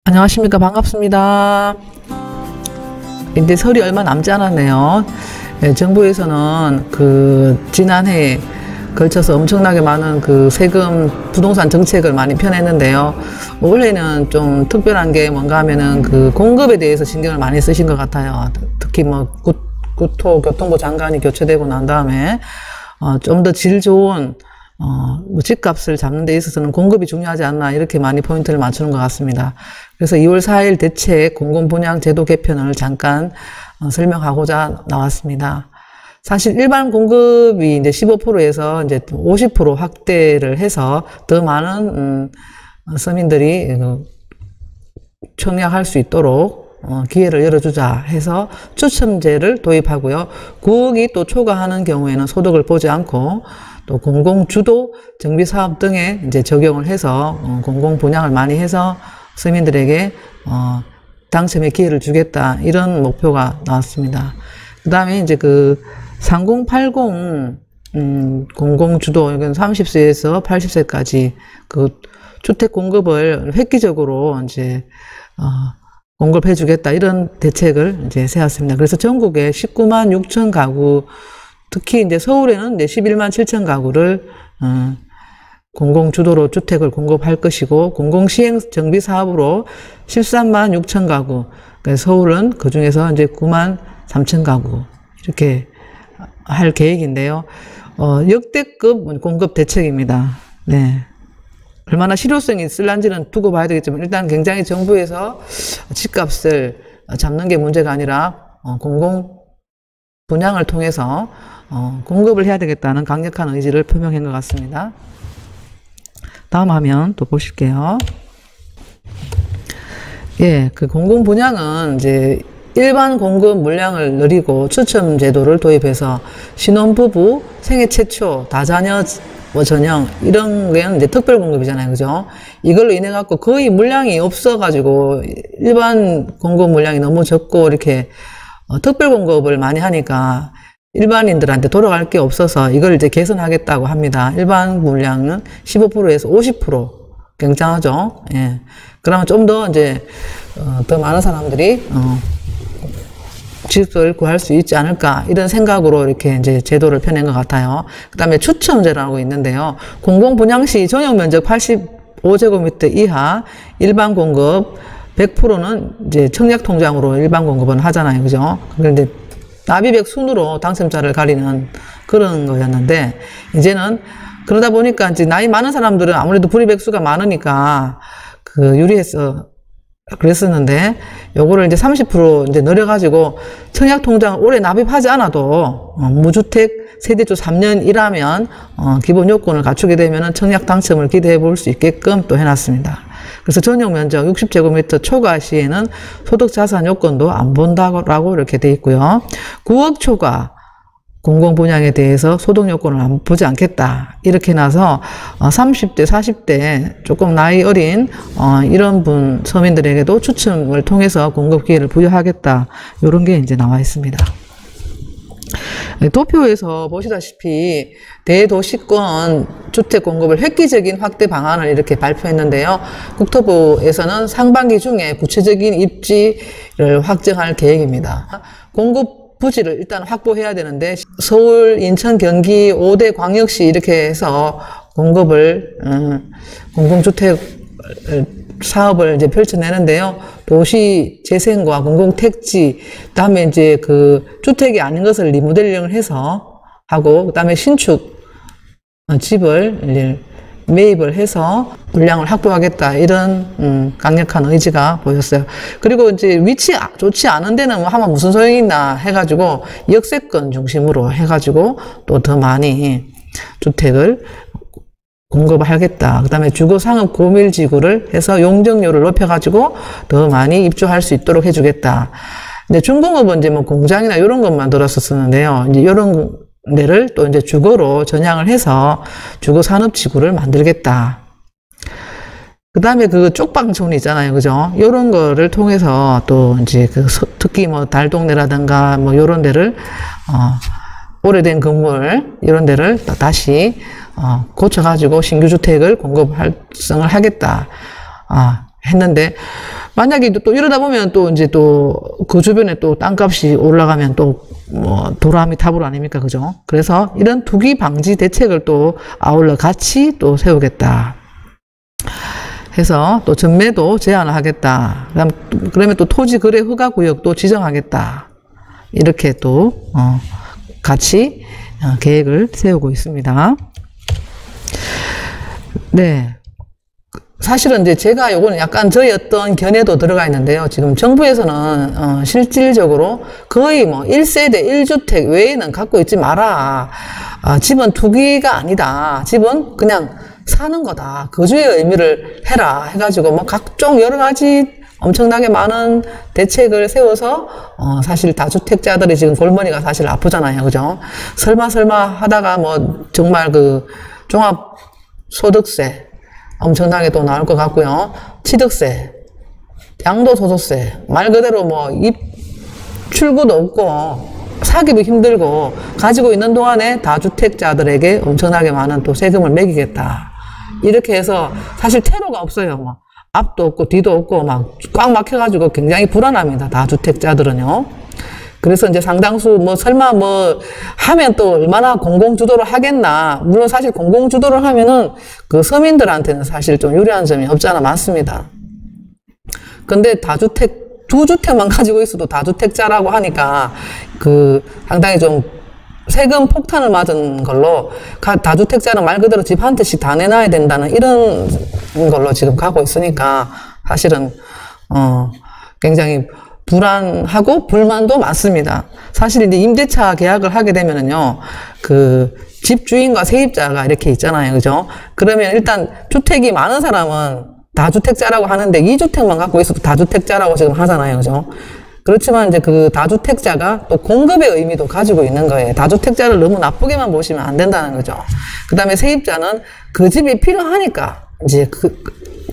안녕하십니까. 반갑습니다. 이제 설이 얼마 남지 않았네요. 네, 정부에서는 지난해에 걸쳐서 엄청나게 많은 세금 부동산 정책을 많이 펴냈는데요. 올해는 좀 특별한 게 뭔가 하면은 공급에 대해서 신경을 많이 쓰신 것 같아요. 특히 교통부 장관이 교체되고 난 다음에 좀 더 질 좋은 집값을 잡는 데 있어서는 공급이 중요하지 않나, 이렇게 많이 포인트를 맞추는 것 같습니다. 그래서 2월 4일 대책 공공분양 제도 개편을 잠깐 설명하고자 나왔습니다. 사실 일반 공급이 이제 15%에서 이제 50% 확대를 해서 더 많은 서민들이 청약할 수 있도록 기회를 열어주자 해서 추첨제를 도입하고요. 9억이 또 초과하는 경우에는 소득을 보지 않고 또 공공주도 정비사업 등에 이제 적용을 해서 공공분양을 많이 해서 서민들에게 당첨의 기회를 주겠다, 이런 목표가 나왔습니다. 그 다음에 이제 3080 공공주도, 이건 30세에서 80세까지 주택 공급을 획기적으로 이제 공급해 주겠다, 이런 대책을 이제 세웠습니다. 그래서 전국에 19만 6천 가구, 특히 이제 서울에는 이제 11만 7천 가구를 공공주도로 주택을 공급할 것이고, 공공시행 정비 사업으로 13만 6천 가구, 그러니까 서울은 그 중에서 이제 9만 3천 가구 이렇게 할 계획인데요. 역대급 공급 대책입니다. 네. 얼마나 실효성이 있을런지는 두고 봐야 되겠지만, 일단 굉장히 정부에서 집값을 잡는 게 문제가 아니라 공공 분양을 통해서 공급을 해야 되겠다는 강력한 의지를 표명한 것 같습니다. 다음 화면 또 보실게요. 예, 공공 분양은 이제 일반 공급 물량을 늘리고 추첨 제도를 도입해서 신혼부부, 생애 최초, 다자녀 전형, 이런 게 이제 특별 공급이잖아요. 그죠? 이걸로 인해 갖고 거의 물량이 없어가지고 일반 공급 물량이 너무 적고 이렇게 특별 공급을 많이 하니까 일반인들한테 돌아갈 게 없어서 이걸 이제 개선하겠다고 합니다. 일반 물량은 15%에서 50%. 굉장하죠? 예. 그러면 좀 더 이제, 더 많은 사람들이, 집을 구할 수 있지 않을까, 이런 생각으로 이렇게 이제 제도를 펴낸 것 같아요. 그 다음에 추첨제라고 있는데요. 공공분양 시 전용 면적 85제곱미터 이하 일반 공급 100%는 이제 청약 통장으로 일반 공급은 하잖아요. 그죠? 그런데 납입액 순으로 당첨자를 가리는 그런 거였는데, 이제는 그러다 보니까 이제 나이 많은 사람들은 아무래도 불이백수가 많으니까 유리해서 그랬었는데, 요거를 이제 30% 이제 늘려가지고 청약 통장을 오래 납입하지 않아도 무주택 세대주 3년 일하면 기본 요건을 갖추게 되면은 청약 당첨을 기대해 볼 수 있게끔 또 해놨습니다. 그래서 전용 면적 60제곱미터 초과 시에는 소득 자산 요건도 안 본다고 이렇게 돼 있고요. 9억 초과 공공분양에 대해서 소득 요건을 안 보지 않겠다, 이렇게 나서 30대, 40대 조금 나이 어린 이런 서민들에게도 추첨을 통해서 공급 기회를 부여하겠다, 이런 게 이제 나와 있습니다. 도표에서 보시다시피 대도시권 주택 공급을 획기적인 확대 방안을 이렇게 발표했는데요. 국토부에서는 상반기 중에 구체적인 입지를 확정할 계획입니다. 공급 부지를 일단 확보해야 되는데, 서울, 인천, 경기 5대 광역시 이렇게 해서 공급을 공공주택 사업을 이제 펼쳐내는데요. 도시 재생과 공공택지, 그다음에 이제 주택이 아닌 것을 리모델링을 해서 하고, 그다음에 신축 집을 매입을 해서 물량을 확보하겠다, 이런 강력한 의지가 보였어요. 그리고 이제 위치 좋지 않은 데는 하면 무슨 소용이 있나 해가지고 역세권 중심으로 해가지고 또 더 많이 주택을 공급을 하겠다. 그 다음에 주거상업 고밀지구를 해서 용적률을 높여가지고 더 많이 입주할 수 있도록 해주겠다. 근데 중공업은 이제 공장이나 이런 것만 들었었는데요. 이제 이런 데를 또 이제 주거로 전향을 해서 주거 산업지구를 만들겠다. 그 다음에 쪽방촌 있잖아요. 그죠? 요런 거를 통해서 또 이제 특히 달동네라든가 요런 데를, 오래된 건물, 이런 데를 다시, 고쳐가지고 신규주택을 공급 활성을 하겠다. 했는데, 만약에 또 이러다 보면 또 이제 또 그 주변에 또 땅값이 올라가면 또 뭐 도라미 타불 아닙니까? 그죠? 그래서 이런 투기 방지 대책을 또 아울러 같이 또 세우겠다. 해서 또 전매도 제한을 하겠다. 그러면 또 토지 거래 허가 구역도 지정하겠다. 이렇게 또 같이 계획을 세우고 있습니다. 네. 사실은 이제 제가 요거는 약간 저희 어떤 견해도 들어가 있는데요. 지금 정부에서는 실질적으로 거의 뭐 1세대 1주택 외에는 갖고 있지 마라. 집은 투기가 아니다. 집은 그냥 사는 거다. 거주의 의미를 해라. 해가지고 뭐 각종 여러 가지 엄청나게 많은 대책을 세워서 사실 다주택자들이 지금 골머리가 사실 아프잖아요. 그죠? 설마 하다가 뭐 정말 그 종합소득세 엄청나게 또 나올 것 같고요. 취득세, 양도소득세, 말 그대로 뭐 출구도 없고 사기도 힘들고 가지고 있는 동안에 다주택자들에게 엄청나게 많은 또 세금을 매기겠다. 이렇게 해서 사실 테러가 없어요. 뭐 앞도 없고 뒤도 없고 막 꽉 막혀가지고 굉장히 불안합니다. 다주택자들은요. 그래서 이제 상당수 뭐 설마 뭐 하면 또 얼마나 공공주도를 하겠나. 물론 사실 공공주도를 하면은 그 서민들한테는 사실 좀 유리한 점이 없지 않아 많습니다. 근데 다주택, 2주택만 가지고 있어도 다주택자라고 하니까 그 상당히 좀 세금 폭탄을 맞은 걸로 다주택자는 말 그대로 집 한 채씩 다 내놔야 된다는 이런 걸로 지금 가고 있으니까 사실은 굉장히 불안하고 불만도 많습니다. 사실 이제 임대차 계약을 하게 되면은요, 그 집주인과 세입자가 이렇게 있잖아요. 그죠? 그러면 일단 주택이 많은 사람은 다주택자라고 하는데 2주택만 갖고 있어도 다주택자라고 지금 하잖아요. 그죠? 그렇지만 이제 그 다주택자가 또 공급의 의미도 가지고 있는 거예요. 다주택자를 너무 나쁘게만 보시면 안 된다는 거죠. 그 다음에 세입자는 그 집이 필요하니까 이제 그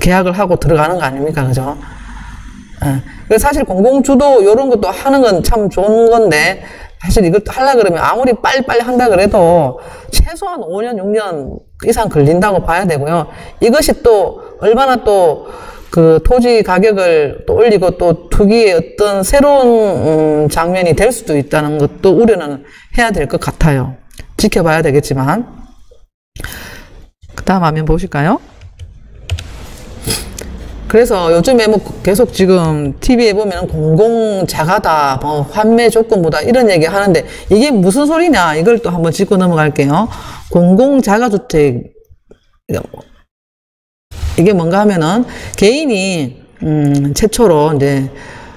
계약을 하고 들어가는 거 아닙니까? 그죠? 그래서 사실 공공주도 이런 것도 하는 건 참 좋은 건데 사실 이것도 하려고 그러면 아무리 빨리빨리 한다 그래도 최소한 5년, 6년 이상 걸린다고 봐야 되고요. 이것이 또 얼마나 또 그 토지 가격을 또 올리고 또 투기의 어떤 새로운 장면이 될 수도 있다는 것도 우려는 해야 될 것 같아요. 지켜봐야 되겠지만. 그 다음 화면 보실까요? 그래서 요즘에 뭐 계속 지금 TV에 보면 공공자가다, 뭐 환매 조건부다 이런 얘기 하는데 이게 무슨 소리냐 이걸 또 한번 짚고 넘어갈게요. 공공자가주택 이게 뭔가 하면은 개인이 최초로 이제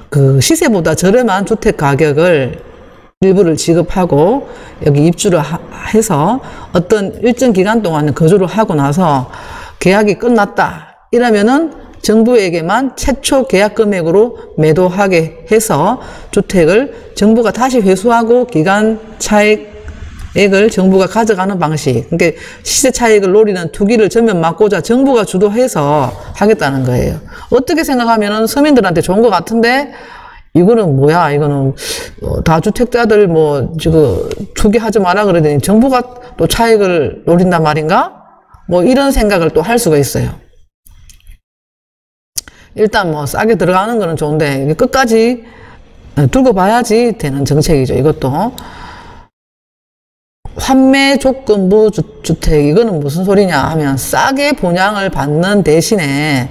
그 시세보다 저렴한 주택 가격을 일부를 지급하고 여기 입주를 해서 어떤 일정 기간 동안 거주를 하고 나서 계약이 끝났다 이러면은 정부에게만 최초 계약 금액으로 매도하게 해서 주택을 정부가 다시 회수하고 기간 차익을 정부가 가져가는 방식. 그러니까 시세 차익을 노리는 투기를 전면 막고자 정부가 주도해서 하겠다는 거예요. 어떻게 생각하면은 서민들한테 좋은 것 같은데 이거는 뭐야? 이거는 다주택자들 뭐 지금 투기하지 마라 그러더니 정부가 또 차익을 노린단 말인가? 뭐 이런 생각을 또 할 수가 있어요. 일단 뭐 싸게 들어가는 거는 좋은데 끝까지 두고 봐야지 되는 정책이죠. 이것도 환매 조건부 주택 이거는 무슨 소리냐 하면 싸게 분양을 받는 대신에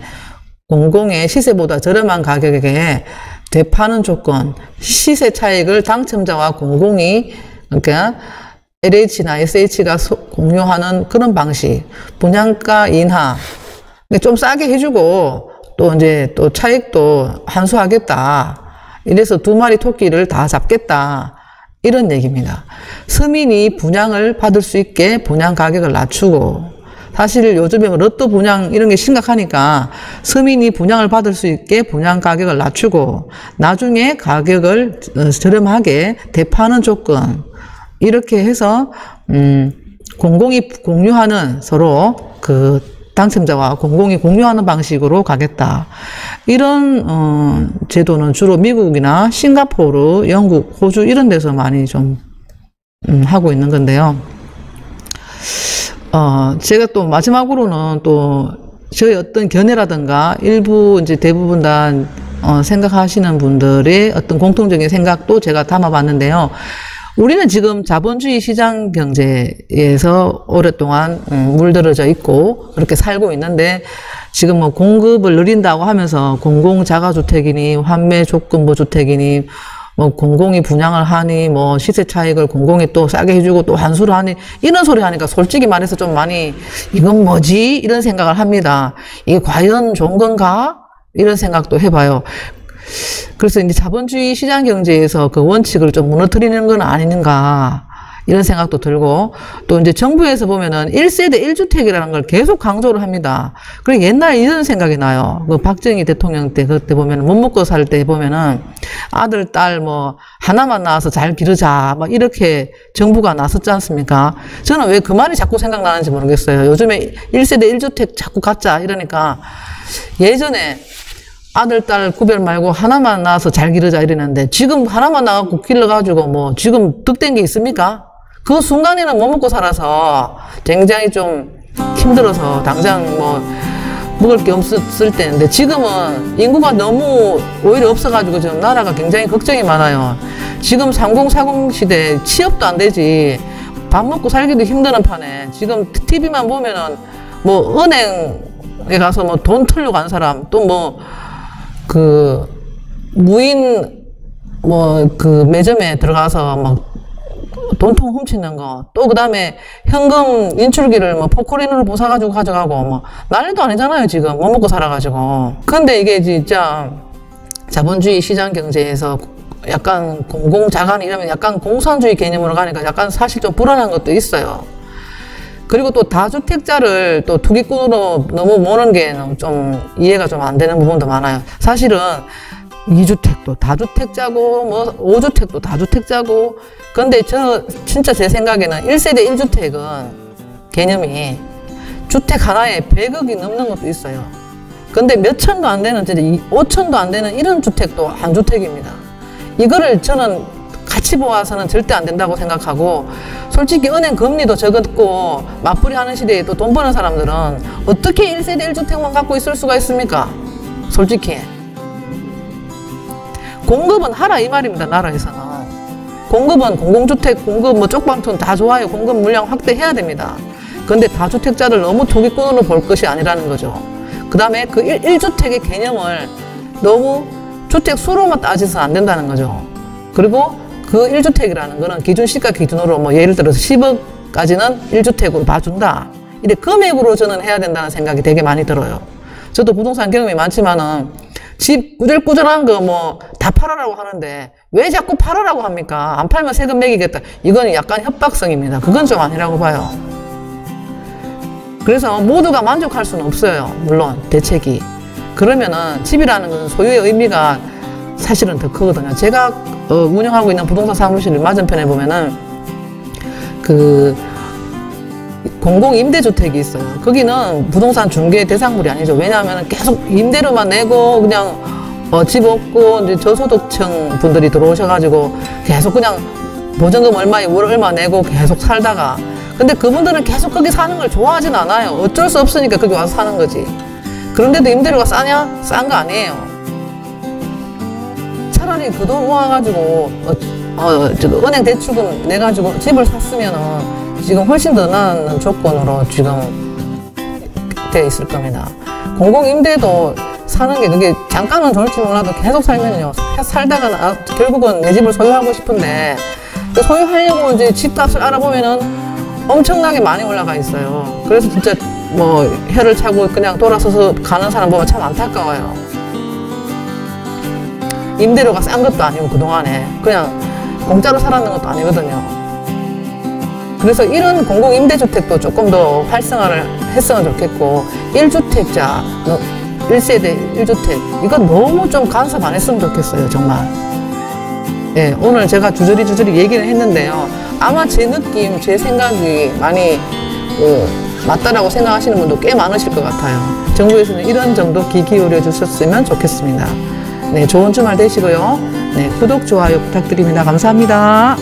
공공의 시세보다 저렴한 가격에 되파는 조건, 시세 차익을 당첨자와 공공이 그러니까 LH나 SH가 공유하는 그런 방식, 분양가 인하 좀 싸게 해주고 또 이제 또 차익도 환수하겠다. 이래서 2마리 토끼를 다 잡겠다. 이런 얘기입니다. 서민이 분양을 받을 수 있게 분양 가격을 낮추고 사실 요즘에 뭐 로또 분양 이런 게 심각하니까 서민이 분양을 받을 수 있게 분양 가격을 낮추고 나중에 가격을 저렴하게 되파는 조건 이렇게 해서 공공이 공유하는 서로 그 당첨자와 공공이 공유하는 방식으로 가겠다. 이런 제도는 주로 미국이나 싱가포르, 영국, 호주 이런 데서 많이 좀 하고 있는 건데요. 제가 또 마지막으로는 또 저희 어떤 견해라든가 일부 이제 대부분 다 생각하시는 분들의 어떤 공통적인 생각도 제가 담아봤는데요. 우리는 지금 자본주의 시장 경제에서 오랫동안 물들어져 있고 그렇게 살고 있는데 지금 뭐 공급을 늘린다고 하면서 공공자가주택이니 환매조건부 주택이니 뭐 공공이 분양을 하니 뭐 시세 차익을 공공이 또 싸게 해주고 또 환수를 하니 이런 소리 하니까 솔직히 말해서 좀 많이 이건 뭐지? 이런 생각을 합니다. 이게 과연 좋은 건가? 이런 생각도 해봐요. 그래서 이제 자본주의 시장 경제에서 그 원칙을 좀 무너뜨리는 건 아닌가 이런 생각도 들고 또 이제 정부에서 보면은 1세대 1주택이라는 걸 계속 강조를 합니다. 그리고 옛날 이런 생각이 나요. 그 박정희 대통령 때 그때 보면은 못 먹고 살 때 보면은 아들, 딸 뭐 하나만 낳아서 잘 기르자 막 이렇게 정부가 나섰지 않습니까? 저는 왜 그 말이 자꾸 생각나는지 모르겠어요. 요즘에 1세대 1주택 자꾸 갖자 이러니까 예전에 아들, 딸 구별 말고 하나만 낳아서 잘 기르자 이러는데 지금 하나만 낳아갖고 길러가지고 뭐 지금 득된 게 있습니까? 그 순간에는 못 먹고 살아서 굉장히 좀 힘들어서 당장 뭐 먹을 게 없을 때인데 지금은 인구가 너무 오히려 없어가지고 지금 나라가 굉장히 걱정이 많아요. 지금 3040 시대 취업도 안 되지 밥 먹고 살기도 힘드는 판에 지금 TV만 보면은 뭐 은행에 가서 뭐 돈 털려고 간 사람 또 뭐 그 무인 뭐 그 매점에 들어가서 막 돈통 훔치는 거 또 그다음에 현금 인출기를 뭐 포크레인으로 부숴가지고 가져가고 뭐 난리도 아니잖아요 지금 못 먹고 살아가지고. 근데 이게 진짜 자본주의 시장 경제에서 약간 공공자간 이러면 약간 공산주의 개념으로 가니까 약간 사실 좀 불안한 것도 있어요. 그리고 또 다주택자를 또 투기꾼으로 너무 모는 게 좀 이해가 좀 안 되는 부분도 많아요. 사실은 2주택도 다주택자고 뭐 5주택도 다주택자고 근데 진짜 제 생각에는 1세대 1주택은 개념이 주택 하나에 100억이 넘는 것도 있어요. 근데 몇 천도 안 되는 5천도 안 되는 이런 주택도 한 주택입니다. 이거를 저는 같이 보아서는 절대 안 된다고 생각하고 솔직히 은행 금리도 적었고 맞벌이 하는 시대에 또 돈 버는 사람들은 어떻게 1세대 1주택만 갖고 있을 수가 있습니까? 솔직히 공급은 하라 이 말입니다. 나라에서는 공급은 공공주택 공급 뭐 쪽방촌 다 좋아요. 공급 물량 확대해야 됩니다. 근데 다주택자를 너무 투기꾼으로 볼 것이 아니라는 거죠. 그 다음에 그 1주택의 개념을 너무 주택 수로만 따져서 안 된다는 거죠. 그리고 그 1주택이라는 거는 기준시가 기준으로 뭐 예를 들어서 10억까지는 1주택으로 봐준다. 이래 금액으로 저는 해야 된다는 생각이 되게 많이 들어요. 저도 부동산 경험이 많지만은 집 꾸절꾸절한 거 뭐 다 팔아라고 하는데 왜 자꾸 팔아라고 합니까? 안 팔면 세금 매기겠다. 이건 약간 협박성입니다. 그건 좀 아니라고 봐요. 그래서 모두가 만족할 수는 없어요. 물론 대책이. 그러면은 집이라는 건 소유의 의미가 사실은 더 크거든요. 제가 운영하고 있는 부동산 사무실 맞은편에 보면은 그 공공임대주택이 있어요. 거기는 부동산 중개 대상물이 아니죠. 왜냐하면 계속 임대료만 내고 그냥 집 없고 이제 저소득층 분들이 들어오셔가지고 계속 그냥 보증금 얼마에 월 얼마 내고 계속 살다가 근데 그분들은 계속 거기 사는 걸 좋아하진 않아요. 어쩔 수 없으니까 거기 와서 사는 거지. 그런데도 임대료가 싸냐? 싼 거 아니에요. 차라리 그 돈 모아가지고 은행 대출금 내가지고 집을 샀으면은 지금 훨씬 더 나은 조건으로 지금 되어 있을 겁니다. 공공임대도 사는 게 그게 잠깐은 좋을지 몰라도 계속 살면요. 살다가 결국은 내 집을 소유하고 싶은데 소유하려고 이제 집값을 알아보면은 엄청나게 많이 올라가 있어요. 그래서 진짜 뭐 혀를 차고 그냥 돌아서서 가는 사람 보면 참 안타까워요. 임대료가 싼 것도 아니고 그동안에 그냥 공짜로 살았는 것도 아니거든요. 그래서 이런 공공임대주택도 조금 더 활성화를 했으면 좋겠고 1주택자, 1세대 1주택 이건 너무 좀 간섭 안 했으면 좋겠어요. 정말. 예, 오늘 제가 주저리 얘기를 했는데요. 아마 제 느낌, 제 생각이 많이 맞다라고 생각하시는 분도 꽤 많으실 것 같아요. 정부에서는 이런 정도 귀 기울여 주셨으면 좋겠습니다. 네, 좋은 주말 되시고요. 네, 구독, 좋아요 부탁드립니다. 감사합니다.